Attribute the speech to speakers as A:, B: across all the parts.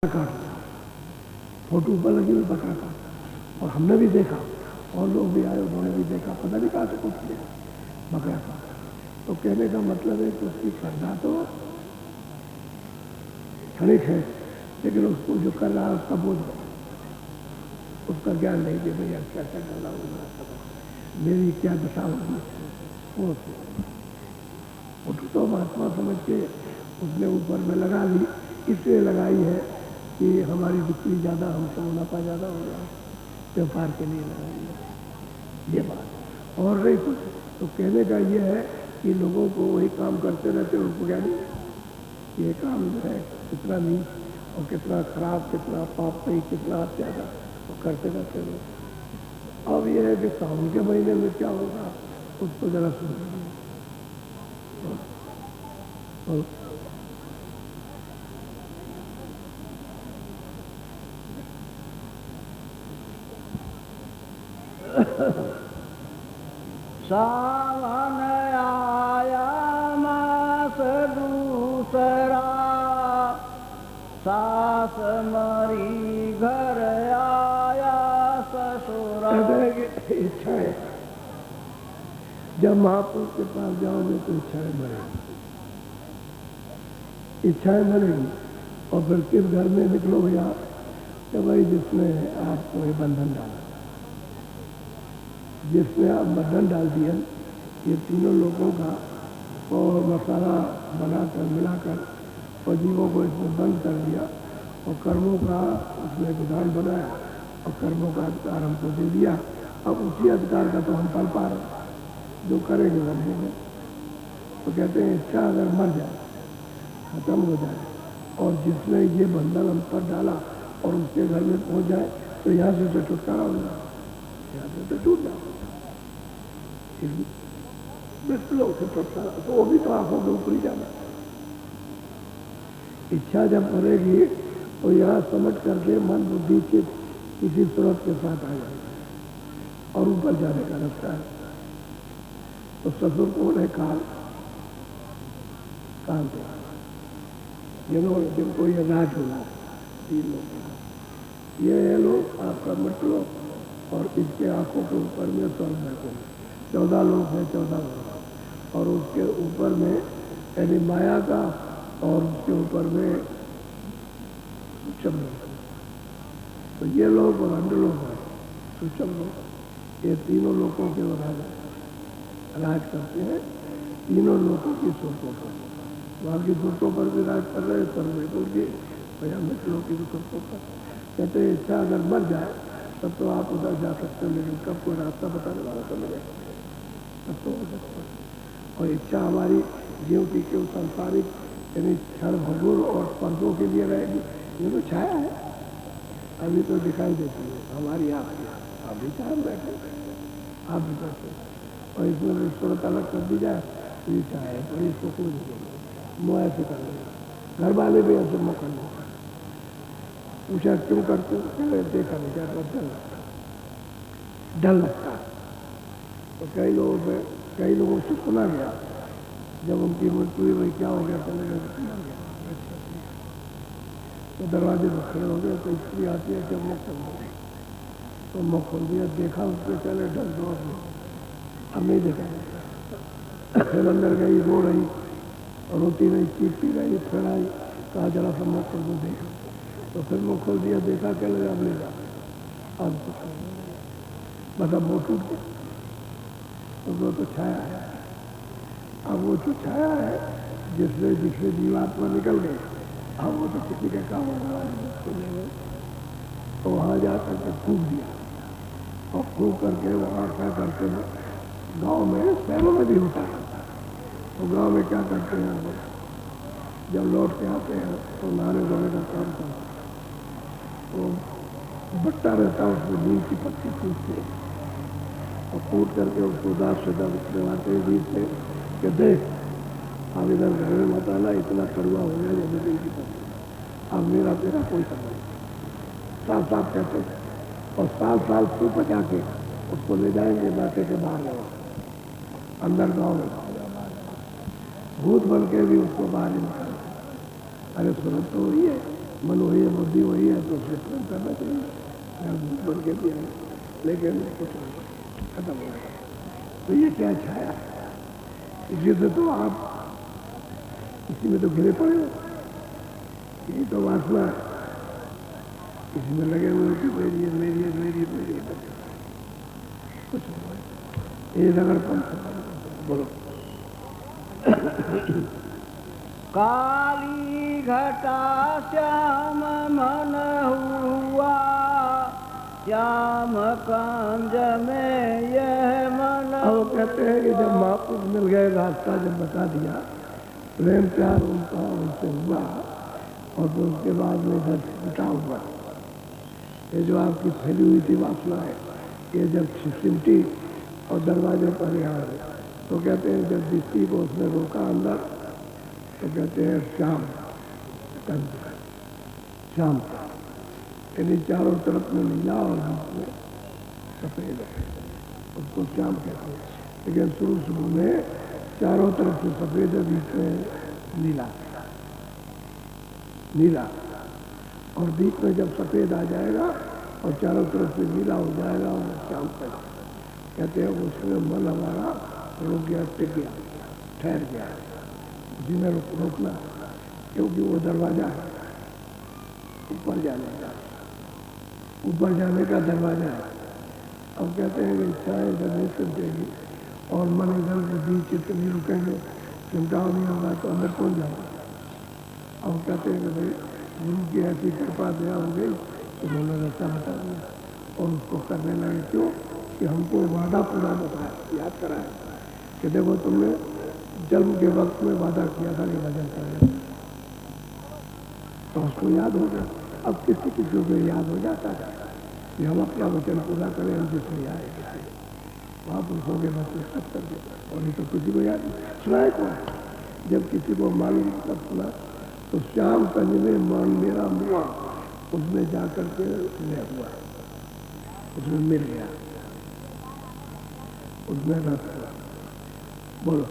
A: काट दिया, फोटो ऊपर लगी हुई बकरा काट, और हमने भी देखा और लोग भी आए, उन्होंने भी देखा, पता नहीं कहाँ से कुछ किया बकरा काट। तो कहने का मतलब है कि उसकी श्रद्धा तो क्षणिक है, लेकिन उसको जो कर रहा है उसका बोझ है, उसका ज्ञान नहीं कि भैया क्या क्या करना होगा, मेरी क्या दशा होगी। फोटो तो महात्मा समझ के उसने ऊपर में लगा ली, इसलिए लगाई है कि हमारी बिक्री ज़्यादा, हमसे मुनाफा ज़्यादा हो रहा है, व्यापार के लिए लगाई है, ये बात और नहीं कुछ। तो कहने का ये है कि लोगों को वही काम करते रहते, उनको क्या नहीं ये काम जो है कितना नीच और कितना खराब, कितना पापी, कितना अत्याचार वो करते रहते लोग। अब ये है कि सावन के महीने में क्या होगा उसको जरा सुन।
B: सावन आया मास दूसरा, सास मरी घर आया ससुरा।
A: इच्छा है जब महापुरुष के पास जाओगे तो इच्छाएं मरेगी, इच्छाएं मरेगी। और फिर किस घर में निकलो भैया कि भाई जिसने आपको ये बंधन डाला, जिसने आप बंधन डाल दिया, ये तीनों लोगों का और मसाला बनाकर मिलाकर और जीवों को इसमें बंद कर दिया और कर्मों का उसने विधान बनाया और कर्मों का अधिकार हमको दे दिया। अब उसी अधिकार का तो हम पाल पा रहे, जो करेंगे बनेंगे। तो कहते हैं इच्छा अगर मर जाए, खत्म हो जाए, और जिसने ये बंधन हम पर डाला और उसके घर में पहुंच जाए तो यहाँ से उसे छुटकारा हो जाए, यहाँ से तो छूट जाओ, मृत्यु से छुटकारा। तो वो भी तो आंखों के ऊपर ही जाना। इच्छा जब मरेगी तो यहाँ समझ करके मन बुद्धि के किसी स्रोत के साथ आ जाएगा और ऊपर जाने का रास्ता है। तो ससुर कौन है? काल, काल तो जिनको ये राज होना तीन लोग, ये है लोग आपका मृत्यु और इसके आंखों के ऊपर में स्वर्ग है, 14 लोग हैं, 14 लोग, और उसके ऊपर में यानी माया का, और उसके ऊपर में सूक्ष्म लोग। तो ये लोग और अंड लोग हैं, सूक्ष्म लोग, ये तीनों लोगों के राज करते हैं, तीनों लोगों की सुरतों पर, बाकी सुरतों पर भी राज कर रहे हैं, सर्वेकुल की भैया मित्रों की सुरतों पर। कहते हैं इच्छा अगर मर जाए तब तो आप उधर जा सकते हो, लेकिन कब कोई रास्ता बताने वाला तो मिले तब तो हो सकता है। और इच्छा हमारी जीवती के सांसारिक यानी क्षण भंगुर और पर्दों के लिए रहेगी, ये तो छाया है, अभी तो दिखाई देती है हमारी आँख, अभी चाहे बैठे आप भी बैठे, और इसमें सूरत अलग कर दी जाए तो ये चाहे तो इसको कोई नहीं, मुँह ऐसे कर लेगा। घर वाले भी ऐसे मुँह कर लेगा, पूछा क्यों करते हो? देखा नहीं क्या करते, डर लगता है। तो कई लोगों से सुना गया जब उनकी मृत्यु हुई, भाई क्या हो गया, चले गए, सुना गया। तो दरवाजे पर खड़े हो गए, तो स्त्री आती है जब मुख खोल दिया, तो मुख खोल दिया, देखा उसके चले डर दौड़ गए, अब नहीं देखा। फिर अंदर गई, रो रही और रोती रही, चीखती रही, फिर आई, कहा जरा सा मुख खोल दो देखा, तो फिर मुख खोल दिया, देखा क्या लगा, अब लेगा, अब कुछ मतलब वो टूट गया। तो वो तो छाया है, अब वो जो छाया है जिससे जीवात्मा निकल गई, अब वो तो किसी के काम होगा, तो वहाँ जा करके फूक दिया, और फूक करके वहाँ क्या करते हैं, गांव में शहरों में भी होता है। तो गांव में क्या करते हैं, जब लौट के आते हैं तो नहाने धोने का काम करते, तो बट्टा रहता है उसमें नीम की पत्ती कूटते और कूट करके उसको दांत से दबाते हैं बीच से कि देख अब इधर घर में मत आना, इतना कड़वा हो गया जैसे नीम की पत्ती, अब मेरा तेरा कोई संबंध नहीं, साफ साफ कहते हैं। और साल चुप जाके उसको ले जाएंगे नाके के बाहर लगा, अंदर गाँव में भूत बन के भी उसको बाहर निकाल। अरे सुरत तो हुई है, मन वही है, बुद्धि वही है, तो उससे प्रेम करना चाहिए बन के भी है, लेकिन कुछ खत्म हो गया। तो ये क्या छाया है? इसी से तो आप इसी में तो घिरे पड़े हो, यही तो वासना है, इसी में लगे हुए कि मेरी है, मेरी है, मेरी है, मेरी है, कुछ नहीं। ये रगड़पन बोलो।
B: काली घटा श्याम मन हुआ, श्याम कंज में यह मन।
A: अब कहते हैं कि जब महापुरुष मिल गए, रास्ता जब बता दिया, प्रेम प्यार उनका उनसे हुआ, और फिर उसके बाद में इधर छुटा हुआ, ये जो आपकी फैली हुई थी वासना है, ये जब सिमटी और दरवाजे पर यहाँ, तो कहते हैं जब दिखती को उसने रोका अंदर, तो कहते हैं श्याम कंद, श्याम, यानी चारों तरफ में नीला और बीच में सफेद है, उसको श्याम कहते हैं। लेकिन शुरू में चारों तरफ से सफेद है, बीच में नीला, नीला, और बीच में जब सफेद आ जाएगा और चारों तरफ से नीला हो जाएगा, और श्याम कहते हैं उसमें मन हमारा रुक गया, टिक गया, ठहर गया, उसी में रोकना, क्योंकि वो दरवाजा है ऊपर जाने का, ऊपर जाने का दरवाजा है। अब कहते हैं कि इच्छाएं इधर नहीं सिमटेगी और मन इधर बुद्धि चित्त नहीं रुकेंगे, चिंताओं नहीं होगा, तो अंदर कौन जाएगा? अब कहते हैं कि भाई गुरु की ऐसी कृपा दया हो गई, उन्होंने रास्ता बता दिया और उसको करने लगे। क्यों? कि हमको वादा पूरा बताया, याद कराया कि देखो तुमने जन्म के वक्त में वादा किया था कि भजन करेंगे, तो उसको याद हो गया। अब किसी किसी को याद हो जाता है कि हम अपना वचन पूरा करें, हम जिसमें आए वहाँ पुरुषों के बच्चे सब कर दे, और नहीं तो किसी को याद नहीं। सुनाए कौन? जब किसी को मालूम तब सुना, तो श्याम कंज में मन मेरा मुआ, उसमें जाकर के ले हुआ, उसमें मिल गया, उसमें रख हुआ। बोलो।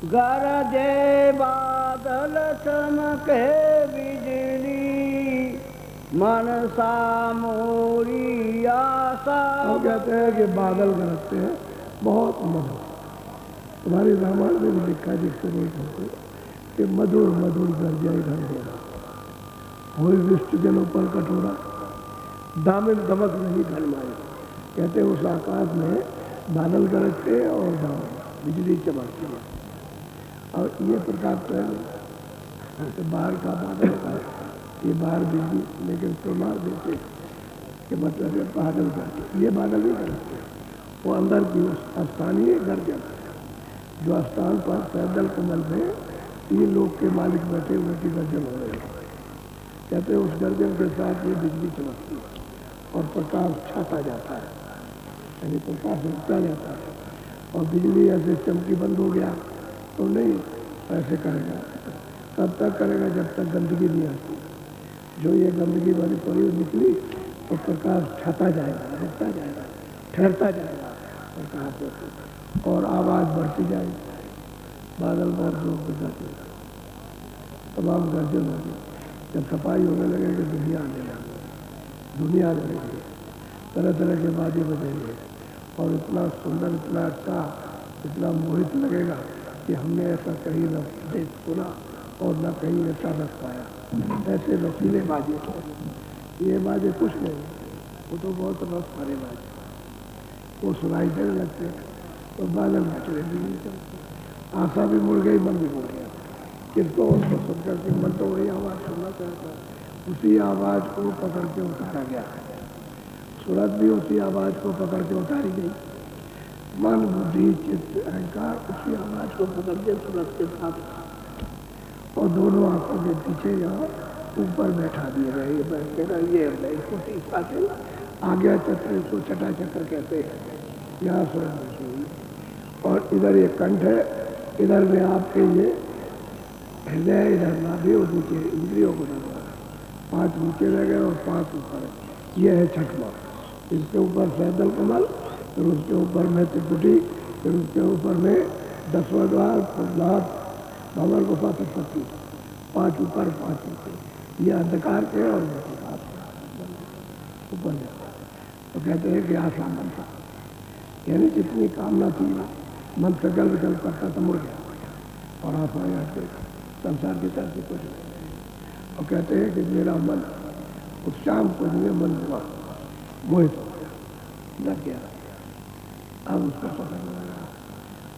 B: गरजे बादल चमके बिजली, मनसा मोरी आशा।
A: हम कहते हैं कि बादल गरजते हैं बहुत मधुर, तुम्हारी रामायण में भी लिखा है जिससे रोज होते कि मधुर मधुर गरजाई ढंढोरा, हुई विष्ट जनों पर कटोरा, दामिन दमक नहीं घनमाई। कहते हैं उस आकाश में बादल गरजते और बिजली चमकती है, और ये प्रकाश तो बाहर का बादल का, ये बाहर बिजली, लेकिन प्रमाण देते कि मतलब ये बादल गरजते, ये बादल नहीं गरजते, वो अंदर की स्थानीय गर्जन, जो स्थान पर पैदल कमल में 3 लोग के मालिक बैठे हुए की गर्जन हो रही है। कहते हैं उस गर्जन के साथ ये बिजली चमकती है और प्रकाश छाता जाता है, यानी प्रकाश रुकता जाता है, और बिजली ऐसे चमकी बंद हो गया तो नहीं ऐसे करेगा, तब तक करेगा जब तक गंदगी नहीं आती। जो ये गंदगी वाली पड़ी निकली तो प्रकाश छाता जाएगा, रुकता जाएगा, ठहरता जाएगा प्रकाश, और आवाज़ बढ़ती जाएगी, बादल बहुत जोर से जाते, तमाम गर्जन होगी। जब सफाई होने लगेगी दुनिया आने लगेगी, दुनिया आने लगेगी, तरह तरह के बाजे बजेंगे, और इतना सुंदर, इतना अच्छा, इतना मोहित लगेगा कि हमने ऐसा कहीं न देख सुना और न कहीं ऐसा रख पाया। ऐसे रसीले बाजे थे, ये बाजे कुछ नहीं, वो तो बहुत रस भरे बाजे, वो सुनाई देने लगते हैं तो बादल निकले, बिजली चमकती, आशा भी मुड़ गई, मन भी मुड़ गया। किसको? उसको सुन करके मन तो वही आवाज़ सुनना चाहता है, उसी आवाज़ को पकड़ के उतारा गया, सूरत भी उसी आवाज़ को पकड़ के उतारी गई, मन बुद्धि चित्त अहंकार उसी आवाज़ को पकड़ के सूरत के साथ, और दोनों आंखों के पीछे यहाँ ऊपर बैठा दिए गए। ये बैठेगा, ये छोटी साथी आ गया चक्र, इसको छठा चक्र कहते हैं, यहाँ सूरत में, और इधर ये कंठ है, इधर में आपके ये हृदय, इधर नाभि, और नीचे इंद्रियों को दबा, 5 नीचे रह गए और 5 ऊपर है। ये है छठवा। इसके ऊपर सैदल कमल, फिर उसके ऊपर में त्रिपुटी, फिर उसके ऊपर में 10वां द्वार, प्रहलाद, भंवर गुफा, सरस्वती, 5 ऊपर 5 नीचे, ये अंधकार के और ये प्रकाश ऊपर जाता है। तो कहते हैं कि आशा मन था, यानी जितनी कामना थी मन सकल विकल करता तो मुड़ गया और आशाएं हट गई, संसार की तरफ से कुछ नहीं। और कहते हैं कि मेरा मन उस शाम को जो मन हुआ मोहित हो गया, लग गया, अब उसको पकड़ने लगा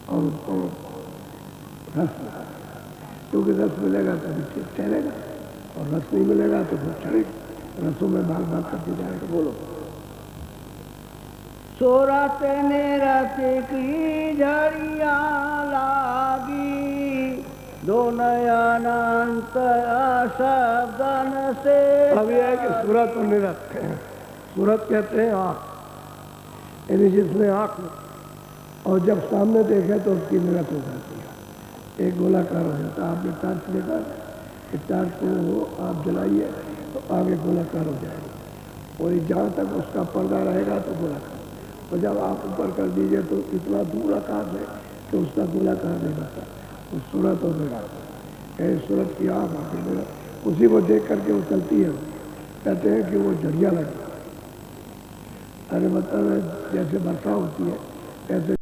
A: और उसको रस मिला, क्योंकि रस मिलेगा तभी ठीक ठहरेगा और रस नहीं मिलेगा तो फिर चढ़ेगा, रसों में भाग भाग करके जाएगा। बोलो।
B: सोरत निरत की झड़िया लागी, दो नयनंत शब्दन से।
A: अब यह है कि सूरत और निरत, सूरत कहते हैं आँख, यानी जिसने आँख और जब सामने देखे तो उसकी निरत हो जाती है, एक गोलाकार हो जाता है। आपने टार्च देखा, टार्च को आप जलाइए तो आगे गोलाकार हो जाएगी और जहाँ तक उसका पर्दा रहेगा तो गोलाकार, और जब आप ऊपर कर दीजिए तो इतना दूर आकाश है कि उसका गोलाकार नहीं बनता। तो सूरत और निरत है, सूरत की आँख आके निरत, उसी को देख करके वो चलती है। कहते हैं कि वो झड़िया लगी, अरे मतलब जैसे वर्षा होती है ऐसे